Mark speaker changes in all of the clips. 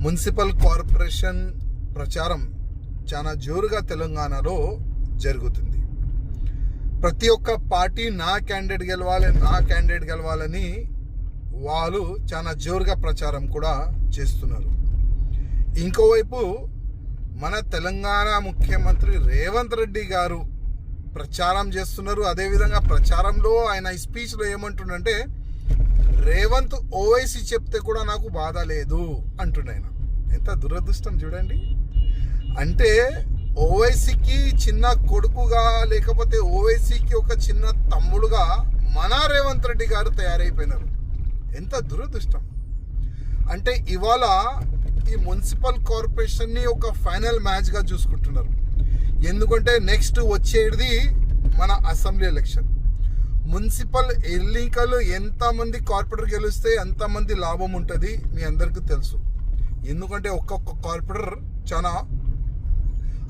Speaker 1: Municipal corporation ప్రచారం చాలా జోరుగా తెలంగాణలో జరుగుతుంది. ప్రతి ఒక్క పార్టీ నా క్యాండిడేట్ గెలవాలని వాళ్ళు చాలా జోరుగా ప్రచారం కూడా చేస్తున్నారు. ఇంకోవైపు మన తెలంగాణ ముఖ్యమంత్రి రేవంత్ రెడ్డి గారు ప్రచారం చేస్తున్నారు. అదేవిధంగా ప్రచారంలో ఆయన ఈ స్పీచ్లో ఏమంటుండంటే, రేవంత్ ఓవైసీ చెప్తే కూడా నాకు బాధ లేదు అంటుండ. ఎంత దురదృష్టం చూడండి. అంటే ఓవైసీకి చిన్న కొడుకుగా, లేకపోతే ఓవైసీకి ఒక చిన్న తమ్ముడుగా మన రేవంత్ రెడ్డి గారు తయారైపోయినారు. ఎంత దురదృష్టం. అంటే ఇవాళ ఈ మున్సిపల్ కార్పొరేషన్ని ఒక ఫైనల్ మ్యాచ్గా చూసుకుంటున్నారు. ఎందుకంటే నెక్స్ట్ వచ్చేది మన అసెంబ్లీ ఎలక్షన్. మున్సిపల్ ఎన్నికలు ఎంతమంది కార్పొరేటర్ గెలిస్తే ఎంతమంది లాభం ఉంటుంది మీ అందరికీ తెలుసు. ఎందుకంటే ఒక్కొక్క కార్పొరేటర్ చాలా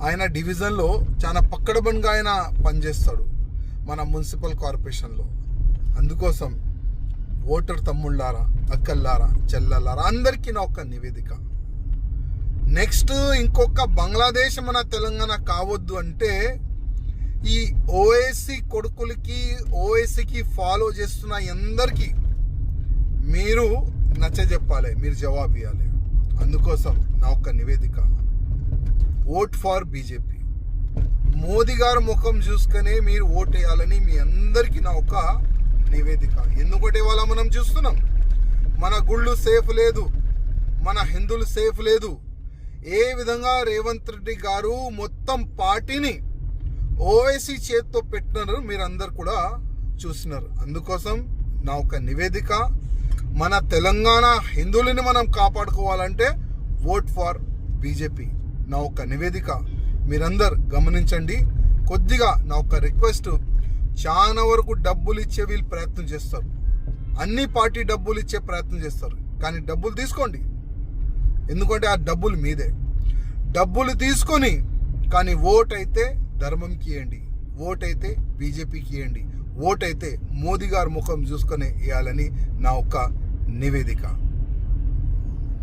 Speaker 1: ఆయన డివిజన్లో చాలా పక్కడబంగా ఆయన పనిచేస్తాడు మన మున్సిపల్ కార్పొరేషన్లో. అందుకోసం ఓటర్ తమ్ముళ్ళారా, అక్కల్లారా, చెల్లెల్లారా అందరికీ నా ఒక నివేదిక, నెక్స్ట్ ఇంకొక బంగ్లాదేశ్ మన తెలంగాణ కావద్దు అంటే ఈ ఓవైసీ కొడుకులకి, ఓవైసీకి ఫాలో చేస్తున్న అందరికీ మీరు నచ్చజెప్పాలి, మీరు జవాబు ఇవ్వాలి. అందుకోసం నా ఒక నివేదిక, ఓట్ ఫార్ బీజేపీ. మోదీ గారు ముఖం చూసుకునే మీరు ఓట్ వేయాలని మీ అందరికీ నా ఒక నివేదిక. ఎందుకంటే ఇవాళ మనం చూస్తున్నాం, మన గుళ్ళు సేఫ్ లేదు, మన హిందువులు సేఫ్ లేదు. ఏ విధంగా రేవంత్ రెడ్డి గారు మొత్తం పార్టీని ఓవైసీ చేతితో పెట్టినారు మీరందరు కూడా చూస్తున్నారు. అందుకోసం నా ఒక నివేదిక, మన తెలంగాణ హిందువులని మనం కాపాడుకోవాలంటే ఓట్ ఫార్ బీజేపీ. నా ఒక నివేదిక మీరందరు గమనించండి. కొద్దిగా నా ఒక రిక్వెస్ట్, చాలా వరకు డబ్బులు ఇచ్చే వీళ్ళు ప్రయత్నం చేస్తారు, అన్ని పార్టీ డబ్బులు ఇచ్చే ప్రయత్నం చేస్తారు. కానీ డబ్బులు తీసుకోండి, ఎందుకంటే ఆ డబ్బులు మీదే. డబ్బులు తీసుకొని కానీ ఓట్ అయితే ధర్మంకి ఇవ్వండి, ఓట్ అయితే బీజేపీకి ఇవ్వండి, ఓట్ అయితే మోదీ గారు ముఖం చూసుకొని ఇవ్వాలని నా ఒక నివేదిక.